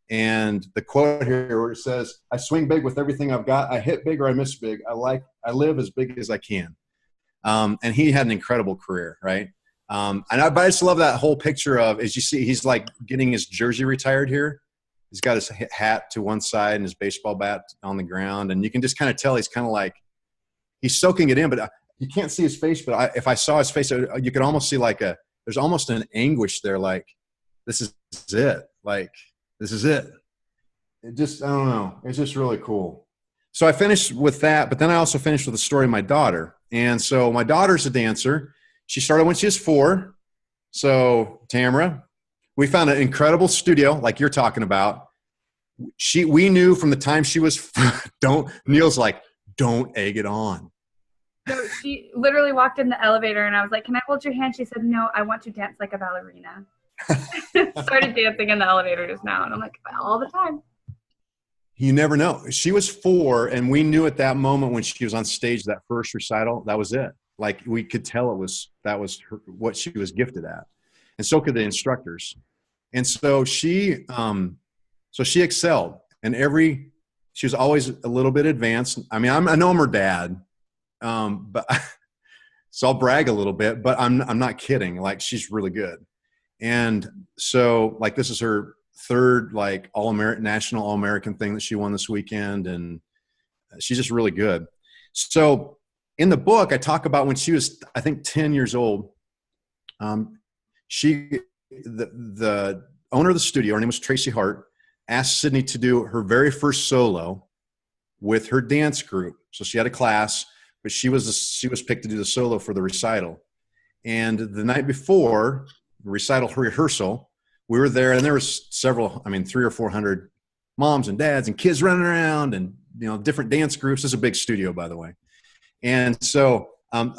And the quote here where it says, I swing big with everything I've got. I hit big or I miss big. I live as big as I can. And he had an incredible career, right? But I just love that whole picture of, as you see, he's like getting his jersey retired here. He's got his hat to one side and his baseball bat on the ground. And you can just kind of tell he's kind of like, he's soaking it in, but you can't see his face. But if I saw his face, you could almost see there's almost an anguish there. Like, this is it. Like, this is it. I don't know. It's just really cool. So I finished with that, but then I also finished with the story of my daughter. And so my daughter's a dancer. She started when she was 4. So Tamara, we found an incredible studio like you're talking about. We knew from the time she was, Neil's like, don't egg it on. So she literally walked in the elevator and I was like, can I hold your hand? She said, no, I want to dance like a ballerina. Started dancing in the elevator just now. And I'm like, all the time. You never know. She was 4 and we knew at that moment when she was on stage, that first recital, that was it. Like we could tell that was what she was gifted at. And so could the instructors. And so she excelled, and she was always a little bit advanced. I mean, I know I'm her dad, but so I'll brag a little bit, but I'm not kidding. Like, she's really good. And so like, this is her 3rd, like national All-American thing that she won this weekend. And she's just really good. So in the book, I talk about when she was, I think 10 years old, the owner of the studio, her name was Tracy Hart, asked Sydney to do her very first solo with her dance group. So she had a class, but she was picked to do the solo for the recital. And the night before the recital rehearsal, we were there, and there was 300 or 400 moms and dads and kids running around, and different dance groups. It's a big studio, by the way. And so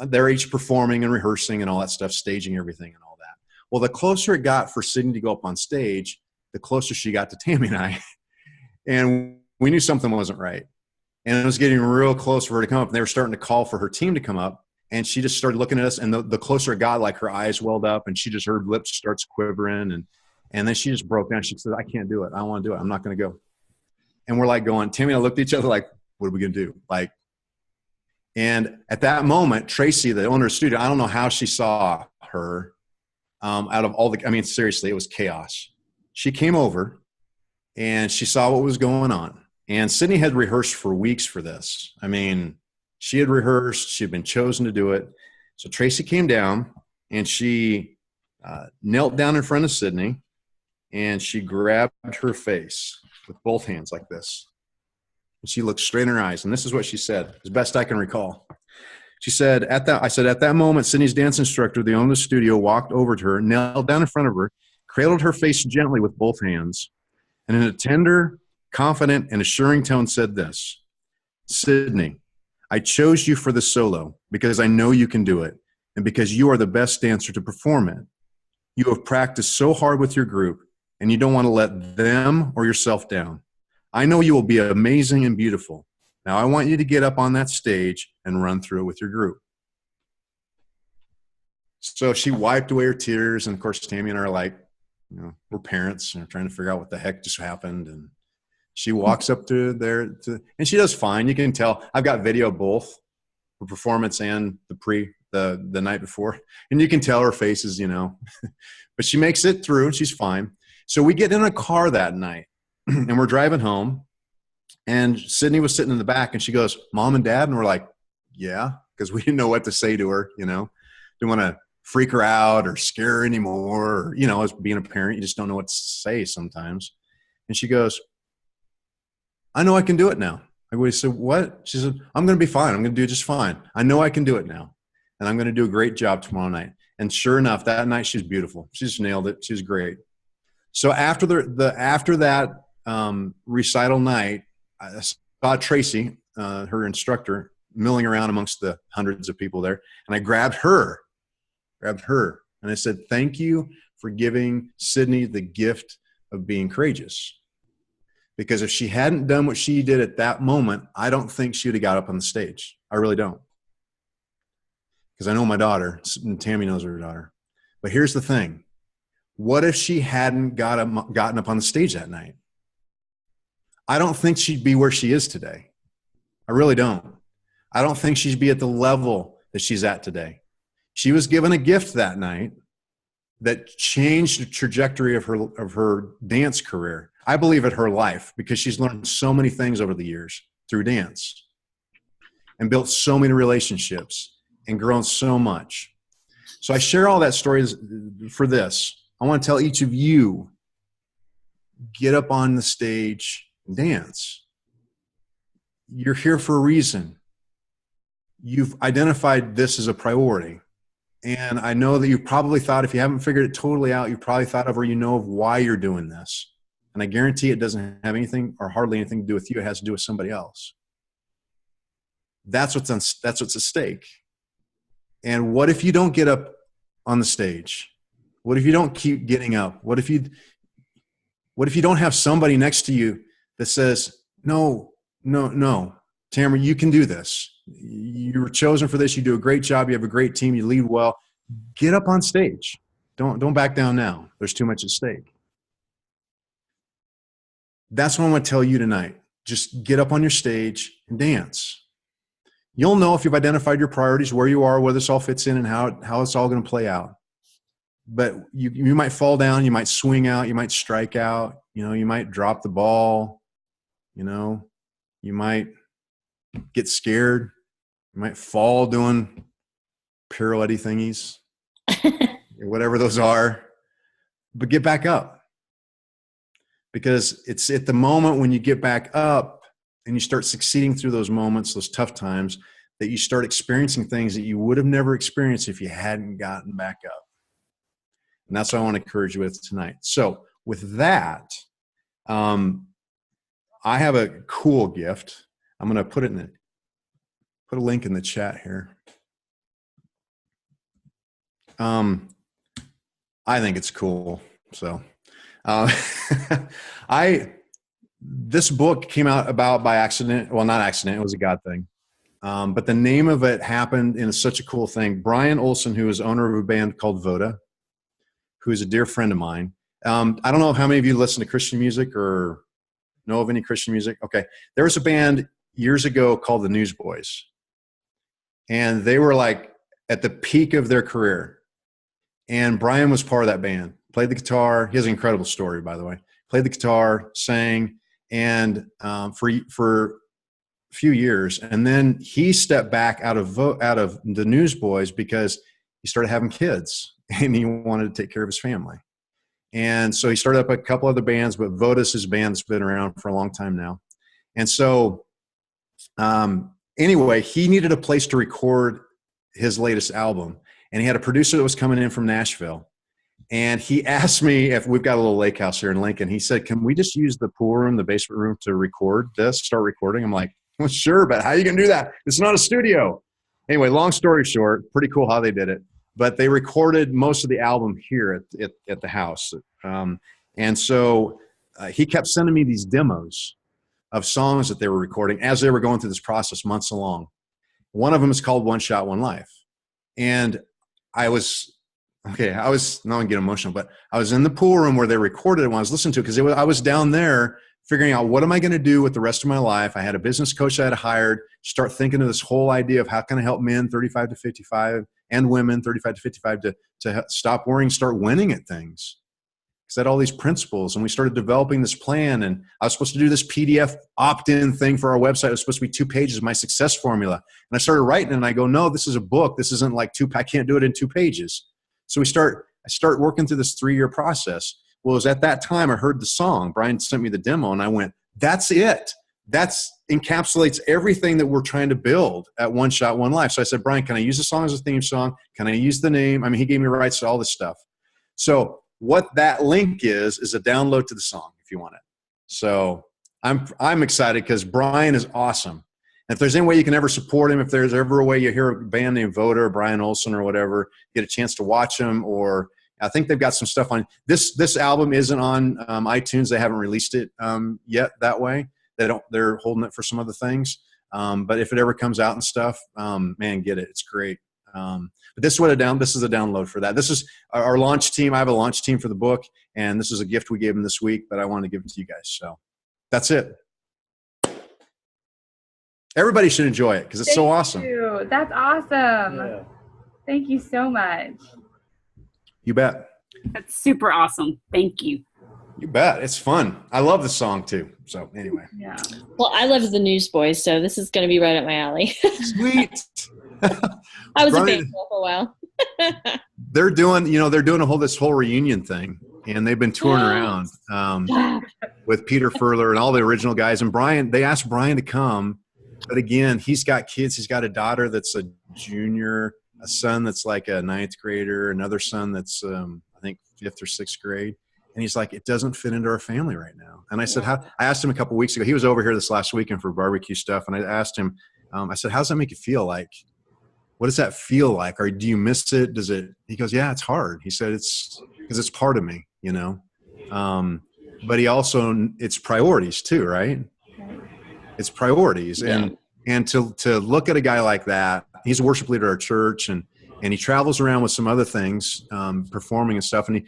they're each performing and rehearsing and all that stuff, staging everything and all that. Well, the closer it got for Sydney to go up on stage, the closer she got to Tammy and I. And we knew something wasn't right. And it was getting real close for her to come up. And they were starting to call for her team to come up. And she just started looking at us. And the closer it got, like her eyes welled up, and her lips starts quivering. And then she just broke down. She said, I can't do it. I don't want to do it. I'm not going to go. And we're like going, Tammy and I looked at each other like, what are we going to do? Like, and at that moment, Tracy, the owner of the studio, I don't know how she saw her out of all seriously, it was chaos. She came over and she saw what was going on. And Sydney had rehearsed for weeks for this. I mean, she had rehearsed. She had been chosen to do it. So Tracy came down and she knelt down in front of Sydney, and she grabbed her face with both hands like this. And she looked straight in her eyes. And this is what she said, as best I can recall. She said, at that moment, Sydney's dance instructor, the owner of the studio, walked over to her, knelt down in front of her, cradled her face gently with both hands, and in a tender, confident, and assuring tone said this: Sydney, I chose you for the solo because I know you can do it, and because you are the best dancer to perform it. You have practiced so hard with your group, and you don't want to let them or yourself down. I know you will be amazing and beautiful. Now I want you to get up on that stage and run through it with your group. So she wiped away her tears, and of course Tammy and I are like, we're parents and trying to figure out what the heck just happened. And she walks up to there, and she does fine. You can tell. I've got video of both the performance and the night before, and you can tell her faces, but she makes it through and she's fine. So we get in a car that night and we're driving home, and Sydney was sitting in the back, and she goes, Mom and Dad? And we're like, yeah, because we didn't know what to say to her, didn't want to freak her out or scare her anymore. Or, as being a parent, you just don't know what to say sometimes. And she goes, I know I can do it now. I said, what? She said, I'm going to be fine. I'm going to do just fine. I know I can do it now. And I'm going to do a great job tomorrow night. And sure enough, that night she was beautiful. She just nailed it. She was great. So after that recital night, I saw Tracy, her instructor, milling around amongst the hundreds of people there. And I grabbed her. And I said, thank you for giving Sydney the gift of being courageous. Because if she hadn't done what she did at that moment, I don't think she would have got up on the stage. I really don't. Because I know my daughter, and Tammy knows her daughter. But here's the thing. What if she hadn't gotten up on the stage that night? I don't think she'd be where she is today. I really don't. I don't think she'd be at the level that she's at today. She was given a gift that night that changed the trajectory of her dance career. I believe at her life, because she's learned so many things over the years through dance and built so many relationships and grown so much. So I share all that story for this. I want to tell each of you, get up on the stage and dance. You're here for a reason. You've identified this as a priority. And I know that you probably thought, if you haven't figured it totally out, you probably thought of, or you know of why you're doing this. And I guarantee it doesn't have anything or hardly anything to do with you. It has to do with somebody else. That's what's at stake. And what if you don't get up on the stage? What if you don't keep getting up? What if you don't have somebody next to you that says, no, Tamara, you can do this. You were chosen for this. You do a great job. You have a great team. You lead well. Get up on stage. Don't back down now. There's too much at stake. That's what I want to tell you tonight. Just get up on your stage and dance. You'll know if you've identified your priorities, where you are, where this all fits in, and how it's all going to play out. But you might fall down. You might swing out. You might strike out. You might drop the ball. You might get scared. You might fall doing pirouette thingies, whatever those are. But get back up. Because it's at the moment when you get back up and you start succeeding through those moments, those tough times, that you start experiencing things that you would have never experienced if you hadn't gotten back up. And that's what I want to encourage you with tonight. So with that, I have a cool gift. I'm going to put a link in the chat here. I think it's cool. So, this book came out by accident. Well, not accident. It was a God thing. But the name of it happened in such a cool thing. Brian Olson, who is owner of a band called Voda, who is a dear friend of mine. I don't know how many of you listen to Christian music or know of any Christian music. Okay. There was a band years ago called the Newsboys. And they were like at the peak of their career. And Brian was part of that band. Played the guitar. He has an incredible story, by the way. Played the guitar, sang, and for a few years. And then he stepped back out of the Newsboys because he started having kids and he wanted to take care of his family. And so he started up a couple other bands, but Voda's his band that's been around for a long time now. And so anyway, he needed a place to record his latest album. And he had a producer that was coming in from Nashville. And he asked me, if we've got a little lake house here in Lincoln, he said, can we just use the pool room, the basement room to start recording? I'm like, well, sure, but how are you going to do that? It's not a studio. Anyway, long story short, pretty cool how they did it. But they recorded most of the album here at the house. And so he kept sending me these demos of songs that they were recording as they were going through this process months along. One of them is called One Shot, One Life. And now I'm going to get emotional, but I was in the pool room where they recorded it when I was listening to it, because I was down there figuring out, what am I going to do with the rest of my life? I had a business coach I had hired, start thinking of this whole idea of how can I help men 35 to 55 and women 35 to 55 to stop worrying, start winning at things. Because I had all these principles, and we started developing this plan, and I was supposed to do this PDF opt-in thing for our website. It was supposed to be 2 pages, my success formula. And I started writing it, and I go, no, this is a book. This isn't like I can't do it in 2 pages. So I start working through this 3-year process. Well, it was at that time I heard the song. Brian sent me the demo, and I went, that's it. That encapsulates everything that we're trying to build at One Shot, One Life. So I said, Brian, can I use the song as a theme song? Can I use the name? I mean, he gave me rights to all this stuff. So what that link is a download to the song if you want it. So I'm excited because Brian is awesome. And if there's any way you can ever support him, if there's ever a way you hear a band named Voda or Brian Olson or whatever, get a chance to watch them, or I think they've got some stuff on this album isn't on iTunes. They haven't released it yet that way. They're holding it for some other things. But if it ever comes out and stuff, man, get it. It's great. But this is a download for that. This is our launch team. I have a launch team for the book, and this is a gift we gave them this week, but I wanted to give it to you guys. So that's it. Everybody should enjoy it because it's so awesome. You. That's awesome. Yeah. Thank you so much. You bet. That's super awesome. Thank you. You bet. It's fun. I love the song too. So anyway. Yeah. Well, I love the Newsboys, so this is going to be right up my alley. Sweet. I was a Brian, fan for a while. they're doing this whole reunion thing, and they've been touring around with Peter Furler and all the original guys. And Brian, they asked Brian to come, but again, he's got kids. He's got a daughter that's a junior, a son that's like a 9th grader, another son that's I think 5th or 6th grade. And he's like, it doesn't fit into our family right now. And I said, I asked him a couple of weeks ago. He was over here this last weekend for barbecue stuff, and I asked him, I said, "How does that make you feel? Like, what does that feel like? Or do you miss it? Does it?" He goes, "Yeah, it's hard." He said, "It's because it's part of me, you know." But he also, it's priorities too, right? It's priorities, and to look at a guy like that. He's a worship leader at our church, and he travels around with some other things, performing and stuff. And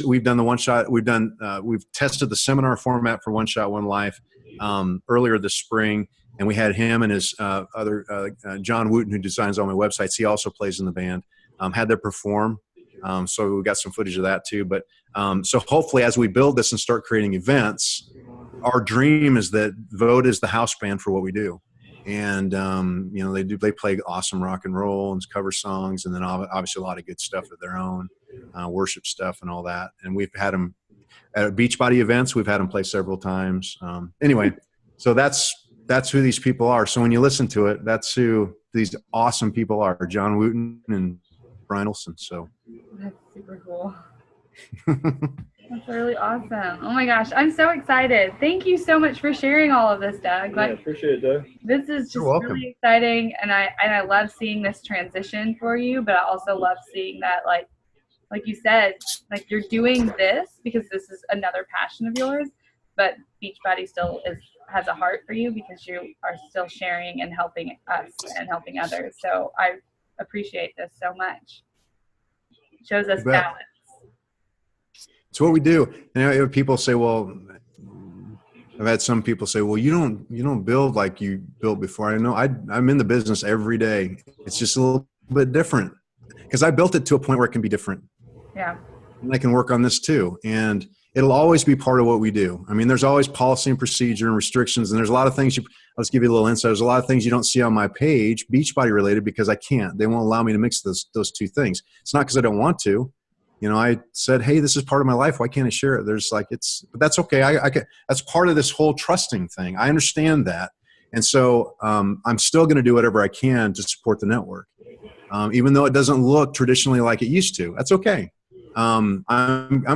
we've done the one shot. We've tested the seminar format for One Shot, One Life earlier this spring. And we had him and his John Wooten, who designs all my websites. He also plays in the band, had them perform. So we got some footage of that too. But so hopefully as we build this and start creating events, our dream is that Vote is the house band for what we do. And, they play awesome rock and roll and cover songs, and then obviously a lot of good stuff of their own, worship stuff and all that. And we've had them at Beachbody events. We've had them play several times. Anyway, so that's who these people are. So when you listen to it, that's who these awesome people are, John Wooten and Brian Olson. So that's super cool. That's really awesome. Oh my gosh, I'm so excited. Thank you so much for sharing all of this, Doug. Yeah, appreciate it, Doug. This is just really exciting, and I love seeing this transition for you, but I also love seeing that, like you said, like you're doing this because this is another passion of yours, but Beachbody still has a heart for you because you are still sharing and helping us and helping others. So I appreciate this so much. It shows us balance. It's what we do. People say, well, I've had some people say, well, you don't build like you built before. I know I'm in the business every day. It's just a little bit different because I built it to a point where it can be different. Yeah. And I can work on this too. And it'll always be part of what we do. I mean, there's always policy and procedure and restrictions. And there's a lot of things I'll just give you a little insight. There's a lot of things you don't see on my page, Beachbody related, because I can't. They won't allow me to mix those two things. It's not because I don't want to. I said, hey, this is part of my life. Why can't I share it? But that's okay. That's part of this whole trusting thing. I understand that. And so I'm still going to do whatever I can to support the network. Even though it doesn't look traditionally like it used to. That's okay. I'm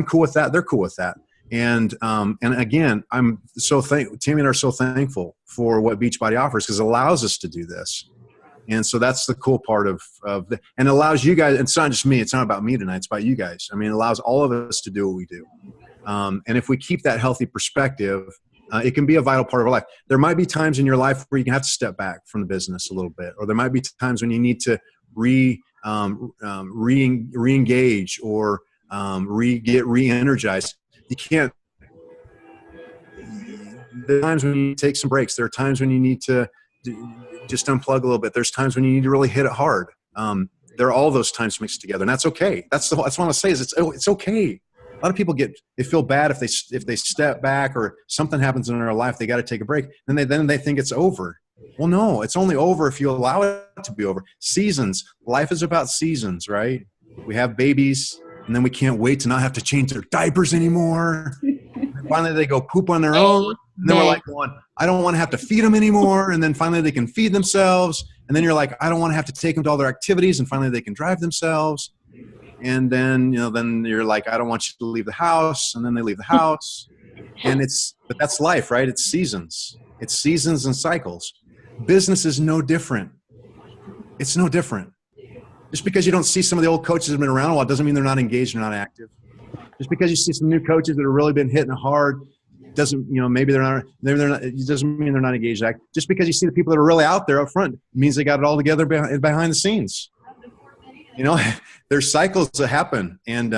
cool with that. They're cool with that. And again, Tammy and I are so thankful for what Beachbody offers because it allows us to do this. And so that's the cool part of and it allows you guys, it's not just me, it's not about me tonight, it's about you guys. I mean, it allows all of us to do what we do. And if we keep that healthy perspective, it can be a vital part of our life. There might be times in your life where you can have to step back from the business a little bit, or there might be times when you need to re-engage or get re-energized. You can't. There are times when you take some breaks. There are times when you need to just unplug a little bit. There's times when you need to really hit it hard. There are all those times mixed together, and that's okay. That's what I want to say is it's okay. A lot of people they feel bad if they step back or something happens in their life, they got to take a break. Then they think it's over. Well, no, it's only over if you allow it to be over. Seasons. Life is about seasons, right? We have babies, and then we can't wait to not have to change their diapers anymore. Finally, they go poop on their own. And then we're like going, I don't want to have to feed them anymore. And then finally they can feed themselves. And then you're like, I don't want to have to take them to all their activities. And finally they can drive themselves. And then, then you're like, I don't want you to leave the house. And then they leave the house. But that's life, right? It's seasons. It's seasons and cycles. Business is no different. It's no different. Just because you don't see some of the old coaches that have been around a while doesn't mean they're not engaged or not active. Just because you see some new coaches that have really been hitting hard doesn't, maybe they're not, it doesn't mean they're not engaged. Just because you see the people that are really out there up front means they got it all together behind the scenes. There's cycles that happen. And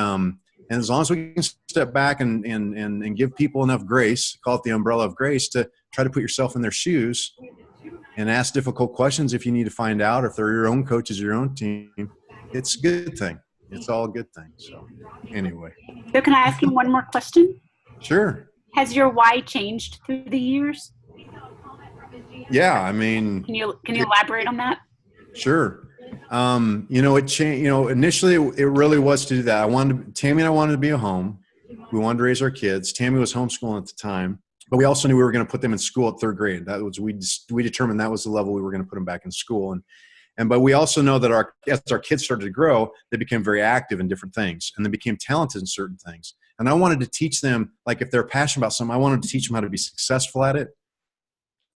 as long as we can step back and give people enough grace, call it the umbrella of grace, to try to put yourself in their shoes, and ask difficult questions if you need to find out, if they're your own coaches, your own team. It's a good thing. It's all a good thing. So anyway. So can I ask you one more question? Sure. Has your why changed through the years? Yeah. I mean, Can you elaborate on that? sure. It changed, initially it really was to do that. Tammy and I wanted to be at home. We wanted to raise our kids. Tammy was homeschooling at the time, but we also knew we were going to put them in school at third grade. That was, we determined that was the level we were going to put them back in school. But we also know that as our kids started to grow, they became very active in different things and they became talented in certain things. And I wanted to teach them, like if they're passionate about something, I wanted to teach them how to be successful at it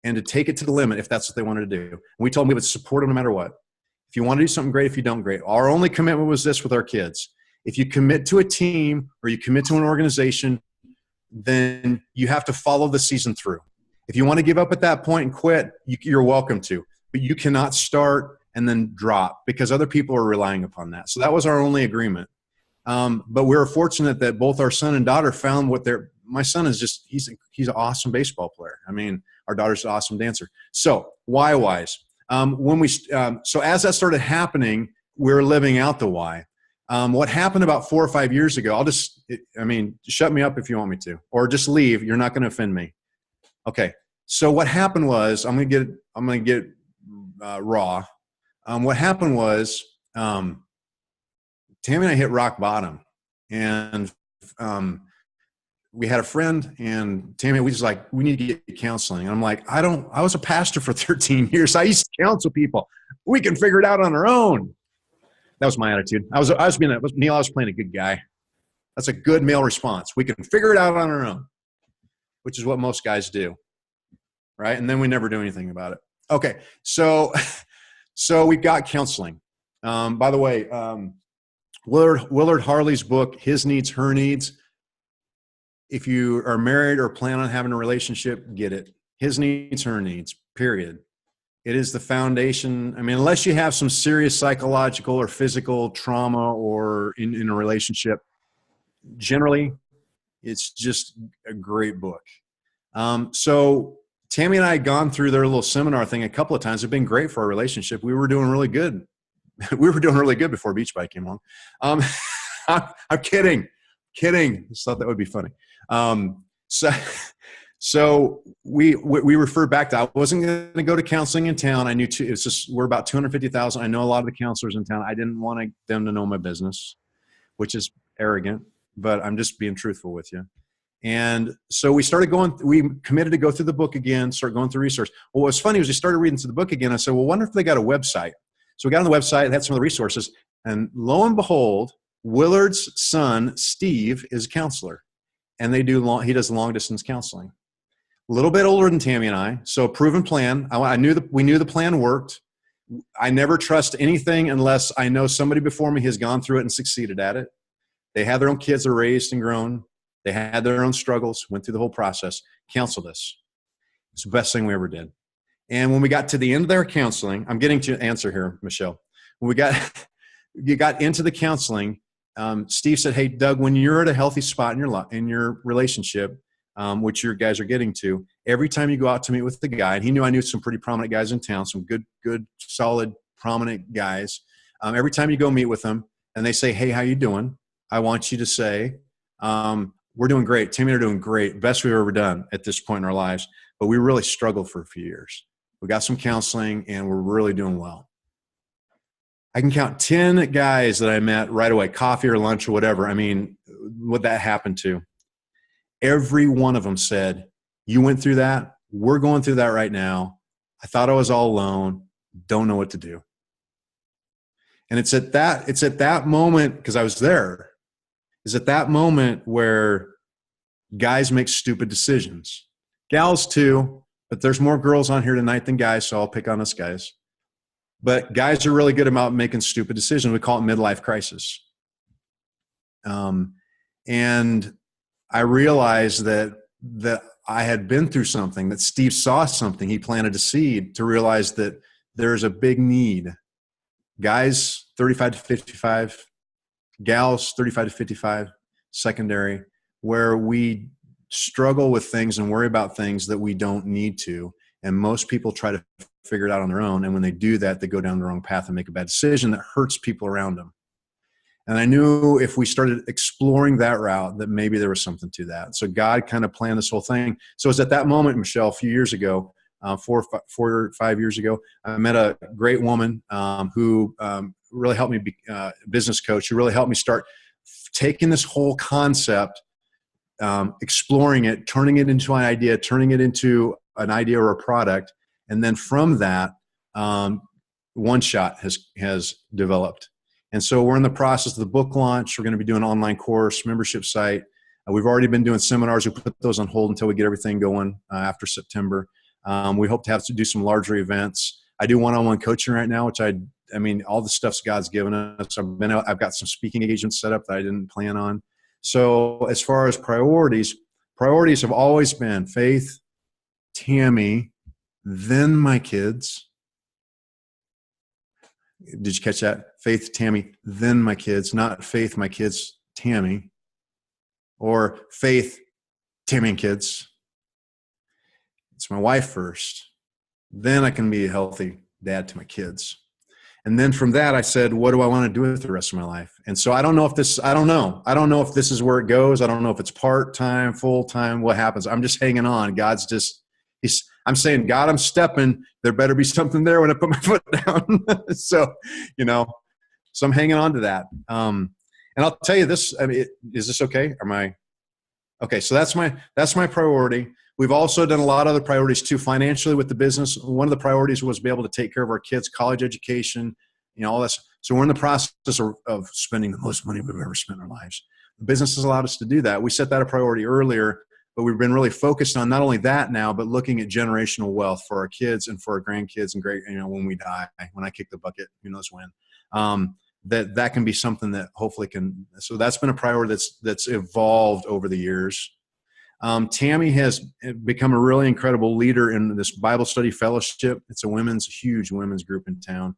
and to take it to the limit if that's what they wanted to do. And we told them we would support them no matter what. If you want to do something great, if you don't, great. Our only commitment was this with our kids. If you commit to a team or you commit to an organization, then you have to follow the season through. If you want to give up at that point and quit, you're welcome to. But you cannot start and then drop because other people are relying upon that. So that was our only agreement. But we were fortunate that both our son and daughter found my son is just, he's an awesome baseball player. I mean, our daughter's an awesome dancer. So why-wise? So as that started happening, we were living out the why. What happened about 4 or 5 years ago, shut me up if you want me to, or just leave. You're not going to offend me. Okay. So what happened was, I'm going to get raw. What happened was, Tammy and I hit rock bottom, and we had a friend, and Tammy, we need to get counseling. And I'm like, I was a pastor for 13 years. I used to counsel people. We can figure it out on our own. That was my attitude. Neil, I was playing a good guy. That's a good male response. We can figure it out on our own, which is what most guys do. Right. And then we never do anything about it. Okay. So we got counseling. By the way, Willard Harley's book, His Needs, Her Needs. If you are married or plan on having a relationship, get it. His needs, her needs, period. It is the foundation. I mean, unless you have some serious psychological or physical trauma or in a relationship, generally, it's just a great book. So Tammy and I had gone through their little seminar thing a couple of times. It's been great for our relationship. We were doing really good. We were doing really good before Beach Bike came along. I'm kidding. Just thought that would be funny. So we referred back to, I wasn't going to go to counseling in town. I knew we're about 250,000. I know a lot of the counselors in town. I didn't want them to know my business, which is arrogant, but I'm just being truthful with you. And so we committed to go through the book again, start going through research. Well, what was funny was we started reading through the book again. I said, well, wonder if they got a website. So we got on the website and had some of the resources, and lo and behold, Willard's son, Steve, is a counselor, and he does long distance counseling. A little bit older than Tammy and I, so a proven plan. We knew the plan worked. I never trust anything unless I know somebody before me has gone through it and succeeded at it. They have their own kids, they're raised and grown. They had their own struggles, went through the whole process, counseled us. It's the best thing we ever did. And when we got to the end of their counseling, I'm getting to answer here, Michelle. When you got into the counseling, Steve said, hey, Doug, when you're at a healthy spot in your relationship, which your guys are getting to, every time you go out to meet with the guy, and he knew I knew some pretty prominent guys in town, some good, solid, prominent guys. Every time you go meet with them and they say, hey, how you doing? I want you to say, we're doing great. Tammy and I are doing great. Best we've ever done at this point in our lives. But we really struggled for a few years. We got some counseling and we're really doing well. I can count 10 guys that I met right away, coffee or lunch or whatever. I mean, what that happened to. Every one of them said, you went through that. We're going through that right now. I thought I was all alone. Don't know what to do. And it's at that moment, because I was there, is at that moment where guys make stupid decisions. Gals too, but there's more girls on here tonight than guys, so I'll pick on us guys. But guys are really good about making stupid decisions. We call it midlife crisis. And I realized that I had been through something, that Steve saw something. He planted a seed to realize that there's a big need. Guys, 35 to 55, gals, 35 to 55, secondary, where we struggle with things and worry about things that we don't need to. And most people try to figure it out on their own. And when they do that, they go down the wrong path and make a bad decision that hurts people around them. And I knew if we started exploring that route, that maybe there was something to that. So God kind of planned this whole thing. So it was at that moment, Michelle, a few years ago, 4 or 5 years ago, I met a great woman who really helped me be a business coach, who really helped me start taking this whole concept, exploring it, turning it into an idea or a product. And then from that, One Shot has developed. And so we're in the process of the book launch. We're going to be doing an online course, membership site. We've already been doing seminars. We put those on hold until we get everything going after September. We hope to have to do some larger events. I do one-on-one coaching right now, which I mean, all the stuff God's given us. I've got some speaking engagements set up that I didn't plan on. So as far as priorities have always been Faith, Tammy, then my kids. Did you catch that? Faith, Tammy, then my kids, not Faith, my kids, Tammy. Or Faith, Tammy and kids. It's my wife first. Then I can be a healthy dad to my kids. And then from that, I said, what do I want to do with the rest of my life? And so I don't know if this is where it goes. I don't know if it's part-time, full-time, what happens. I'm just hanging on. I'm saying, God, I'm stepping. There better be something there when I put my foot down. So I'm hanging on to that. And I'll tell you this, is this okay? Okay. So that's my priority. We've also done a lot of other priorities too, financially with the business. One of the priorities was to be able to take care of our kids' college education, all this. So we're in the process of spending the most money we've ever spent in our lives. The business has allowed us to do that. We set that a priority earlier, but we've been really focused on not only that now, but looking at generational wealth for our kids and for our grandkids and when we die, when I kick the bucket, who knows when, that can be something that hopefully can. So that's been a priority that's evolved over the years. Tammy has become a really incredible leader in this Bible study fellowship. It's a huge women's group in town.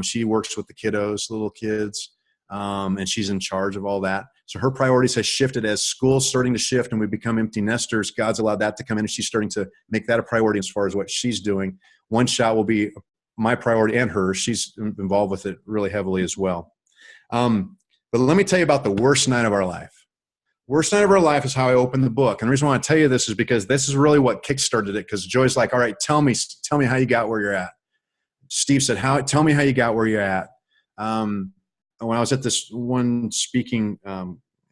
She works with the kiddos, little kids, and she's in charge of all that. So her priorities has shifted as school's starting to shift and we become empty nesters. God's allowed that to come in, and she's starting to make that a priority as far as what she's doing. One Shot will be my priority and hers. She's involved with it really heavily as well. But let me tell you about the worst night of our life. Worst night of our life is how I opened the book. And the reason why I tell you this is because this is really what kickstarted it. Because Joy's like, all right, tell me how you got where you're at. Steve said, tell me how you got where you're at. When I was at this one speaking,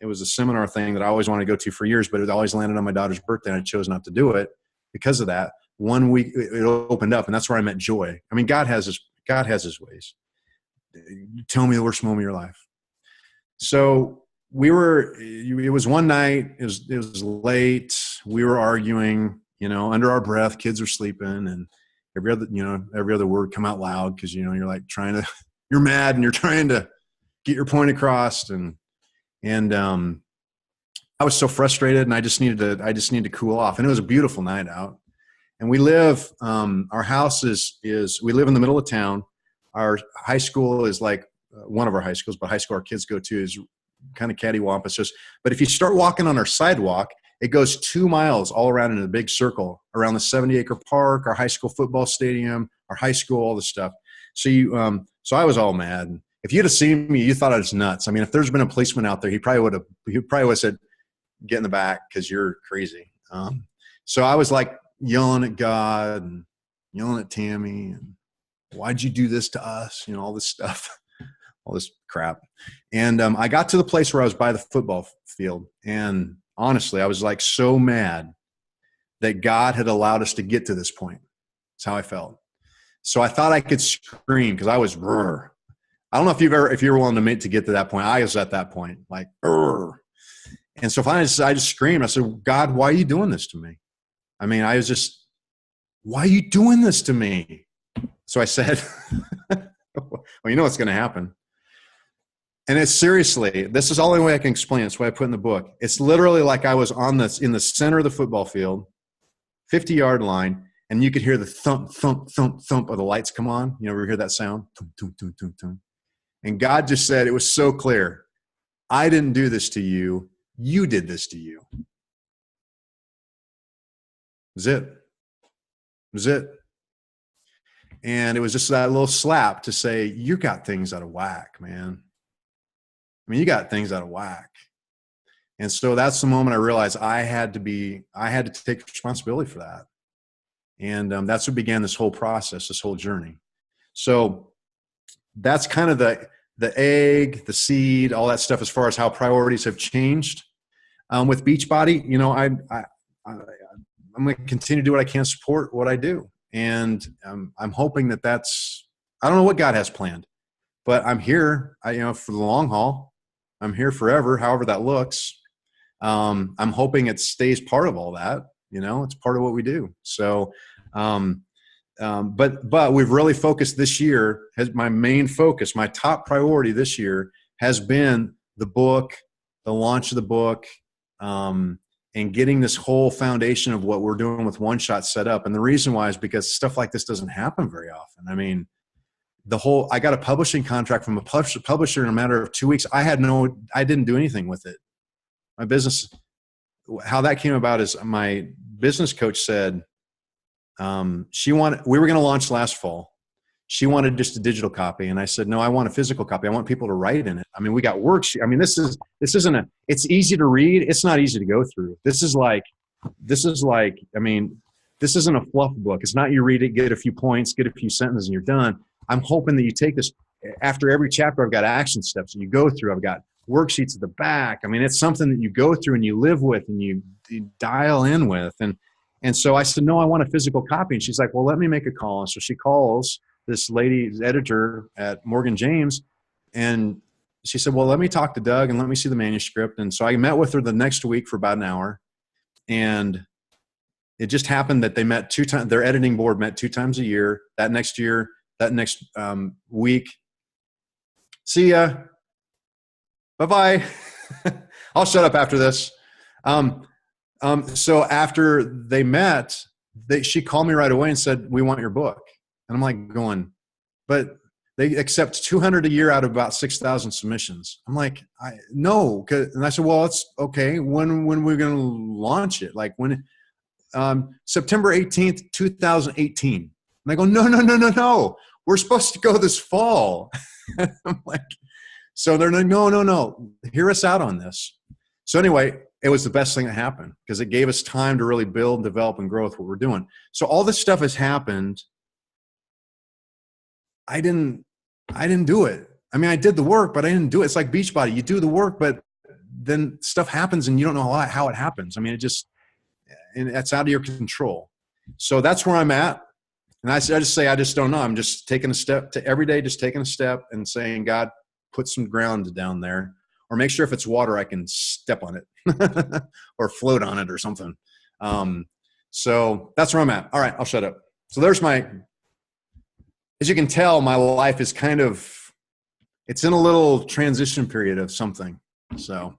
it was a seminar thing that I always wanted to go to for years, but it always landed on my daughter's birthday, and I chose not to do it because of that. 1 week it opened up, and that's where I met Joy. I mean, God has his ways. Tell me the worst moment of your life. So it was one night, it was late. We were arguing, under our breath, kids are sleeping, and every other word come out loud. Cause you're like you're mad and you're trying to get your point across. And I was so frustrated, and I just needed to cool off. And it was a beautiful night out. And we live, our house we live in the middle of town. Our high school is like one of our high schools, but high school our kids go to is kind of cattywampus. But if you start walking on our sidewalk, it goes 2 miles all around in a big circle around the 70-acre park, our high school football stadium, our high school, all this stuff. So I was all mad. If you'd have seen me, you thought I was nuts. I mean, if there's been a policeman out there, he probably would have said, get in the back because you're crazy. So I was like yelling at God and yelling at Tammy and why'd you do this to us? All this stuff, all this crap. And I got to the place where I was by the football field. And honestly, I was like so mad that God had allowed us to get to this point. That's how I felt. So I thought I could scream because I was brr. I don't know if you're willing to get to that point. I was at that point, like brr. And so finally I just screamed. I said, God, why are you doing this to me? I mean, why are you doing this to me? So I said, well, you know what's going to happen. And it's seriously, this is the only way I can explain it. It's what I put in the book. It's literally like I was in the center of the football field, 50-yard line, and you could hear the thump, thump, thump, thump of the lights come on. You ever hear that sound? Thump, thump, thump, thump, thump. And God just said, it was so clear. I didn't do this to you. You did this to you. That's it. was it. And it was just that little slap to say, you got things out of whack, man. I mean, you got things out of whack. And so that's the moment I realized I had to take responsibility for that. And that's what began this whole process, this whole journey. So that's kind of the egg, the seed, all that stuff as far as how priorities have changed. With Beachbody, you know, I'm going to continue to do what I can, support what I do. And I'm hoping that's, I don't know what God has planned, but I'm here, for the long haul. I'm here forever, however that looks. I'm hoping it stays part of all that. It's part of what we do. So, but we've really focused this year. My main focus, my top priority this year has been the book, the launch of the book, and getting this whole foundation of what we're doing with One Shot set up. And the reason why is because stuff like this doesn't happen very often. I mean, I got a publishing contract from a publisher in a matter of 2 weeks. I didn't do anything with it. My business, how that came about is my business coach said, we were going to launch last fall. She wanted just a digital copy. And I said, no, I want a physical copy. I want people to write in it. I mean, we got worksheets. I mean, this isn't it's easy to read. It's not easy to go through. This isn't a fluff book. It's not you read it, get a few points, get a few sentences, and you're done. I'm hoping that you take this after every chapter. I've got action steps that you go through. I've got worksheets at the back. I mean, it's something that you go through and you live with and you dial in with. And so I said, no, I want a physical copy. And she's like, well, let me make a call. And so she calls this lady's editor at Morgan James. And she said, well, let me talk to Doug and let me see the manuscript. And so I met with her the next week for about an hour. And it just happened that they met 2 times. Their editing board met 2 times a year. That next week. See ya. Bye-bye. I'll shut up after this. So after they met, she called me right away and said, we want your book. And I'm like going, but they accept 200 a year out of about 6,000 submissions. I'm like, no. And I said, well, it's okay. When are we going to launch it? Like when, September 18th, 2018. And I go, no. We're supposed to go this fall. I'm like, so they're like, no. Hear us out on this. So anyway, it was the best thing that happened because it gave us time to really build and develop and grow with what we're doing. So all this stuff has happened. I didn't do it. I mean, I did the work, but I didn't do it. It's like Beachbody. You do the work, but then stuff happens and you don't know how it happens. I mean, and that's out of your control. So that's where I'm at. And I just don't know. I'm just taking a step to every day, just taking a step and saying, God, put some ground down there, or make sure if it's water, I can step on it or float on it or something. So that's where I'm at. All right, I'll shut up. So as you can tell, my life is it's in a little transition period of something. So,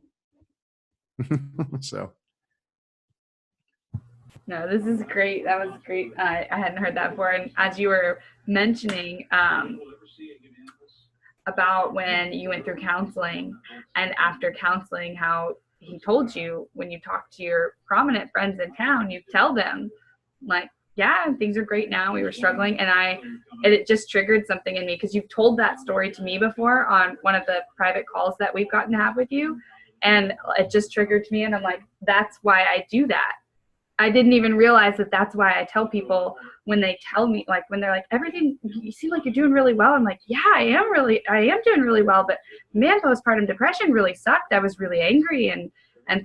No, this is great. That was great. I hadn't heard that before. And as you were mentioning about when you went through counseling and after counseling, how he told you when you talk to your prominent friends in town, you tell them like, yeah, things are great now. We were struggling. And it just triggered something in me because you've told that story to me before on one of the private calls that we've gotten to have with you. And it just triggered to me. And I'm like, that's why I do that. I didn't even realize that that's why I tell people when they tell me, like when they're like, everything, you seem like you're doing really well. I'm like, yeah, I am doing really well. But man, postpartum depression really sucked. I was really angry and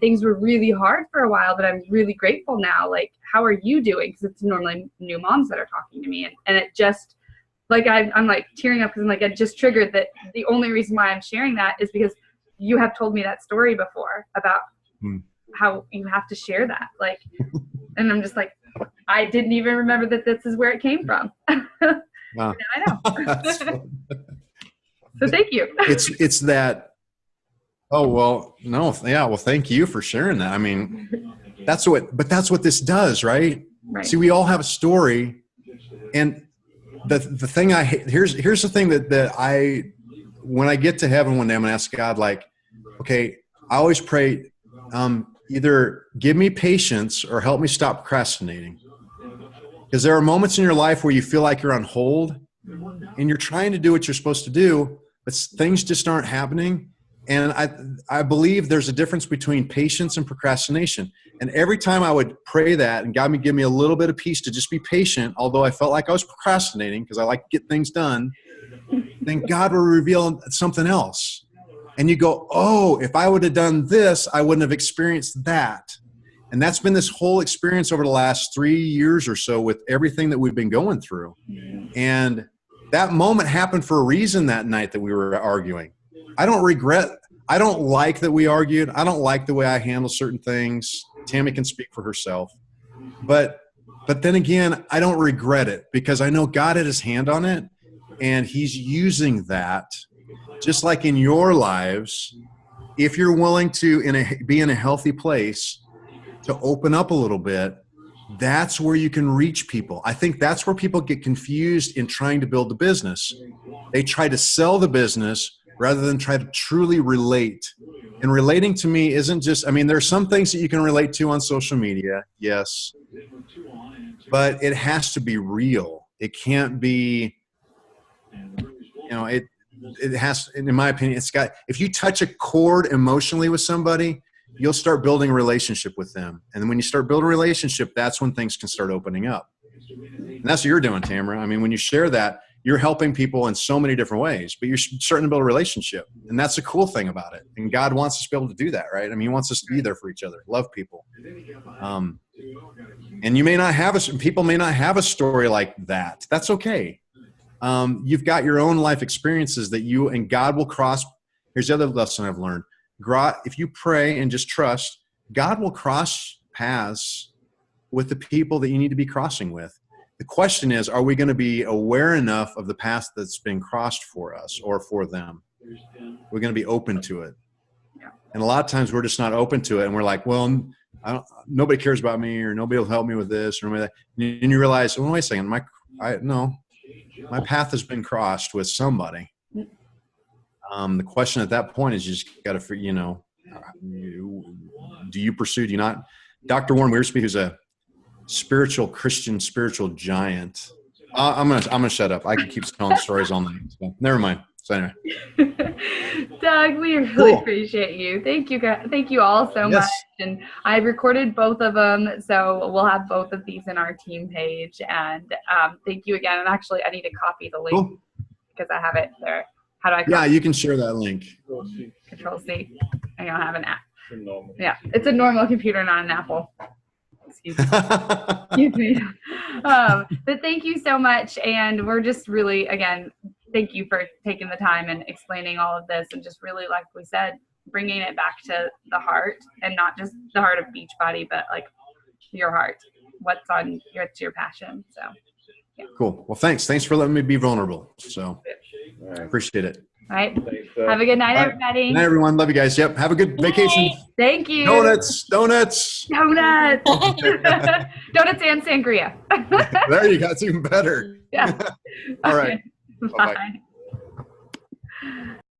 things were really hard for a while, but I'm really grateful now. Like, how are you doing? Because it's normally new moms that are talking to me. And it just, like, I'm like tearing up because I'm like, it just triggered that the only reason why I'm sharing that is because you have told me that story before about how you have to share that. Like, and I'm just like, I didn't even remember that this is where it came from. Wow. I know. So thank you. It's that. Oh, well, no. Yeah. Well, thank you for sharing that. I mean, that's what this does, right? Right. See, we all have a story. And the thing here's the thing that when I get to heaven one day, I'm going to ask God, like, okay, I always pray, either give me patience or help me stop procrastinating. Because there are moments in your life where you feel like you're on hold and you're trying to do what you're supposed to do, but things just aren't happening. And I believe there's a difference between patience and procrastination. And every time I would pray that and God would give me a little bit of peace to just be patient, although I felt like I was procrastinating because I like to get things done, then God will reveal something else. And you go, oh, if I would have done this, I wouldn't have experienced that. And that's been this whole experience over the last 3 years or so with everything that we've been going through. And that moment happened for a reason that night that we were arguing. I don't like that we argued. I don't like the way I handle certain things. Tammy can speak for herself. But then again, I don't regret it because I know God had his hand on it and he's using that just like in your lives. If you're willing to be in a healthy place to open up a little bit, that's where you can reach people. I think that's where people get confused in trying to build the business. They try to sell the business rather than try to truly relate. And relating to me isn't just, I mean, there's some things that you can relate to on social media, yes, but it has to be real. It can't be, it has, in my opinion, if you touch a chord emotionally with somebody, you'll start building a relationship with them. And then when you start building a relationship, that's when things can start opening up. And that's what you're doing, Tamara. I mean, when you share that, you're helping people in so many different ways, but you're starting to build a relationship. And that's the cool thing about it. And God wants us to be able to do that, right? I mean, he wants us to be there for each other, love people. And you may not have people may not have a story like that. That's okay. You've got your own life experiences that you and God will cross. Here's the other lesson I've learned. If you pray and just trust, God will cross paths with the people that you need to be crossing with. The question is, are we going to be aware enough of the path that's been crossed for us or for them? We're going to be open to it. And a lot of times we're just not open to it. And we're like, well, nobody cares about me or nobody will help me with this or that. And you realize, well, wait a second, my path has been crossed with somebody. The question at that point is you just got to, do you pursue, do you not? Dr. Warren Wiersbe, who's a spiritual giant. I'm gonna shut up. I can keep telling stories all night. So never mind. So anyway. Doug, we really appreciate you. Thank you guys. Thank you all so much. And I've recorded both of them, so we'll have both of these in our team page. And thank you again. And actually, I need to copy the link because I have it there. How do I? Yeah, you can share that link. Control C. I don't have an app. Yeah, it's a normal computer, not an Apple. Excuse me. But thank you so much. And we're just really, again, thank you for taking the time and explaining all of this and just really, like we said, bringing it back to the heart and not just the heart of Beachbody, but like your heart, what's your passion. So, yeah. Cool. Well, thanks. Thanks for letting me be vulnerable. So appreciate it. All right. Have a good night, everybody. Good night, everyone. Love you guys. Yep. Have a good vacation. Thank you. Donuts. Donuts and sangria. There you go. It's even better. Yeah. All right. Bye. Bye-bye.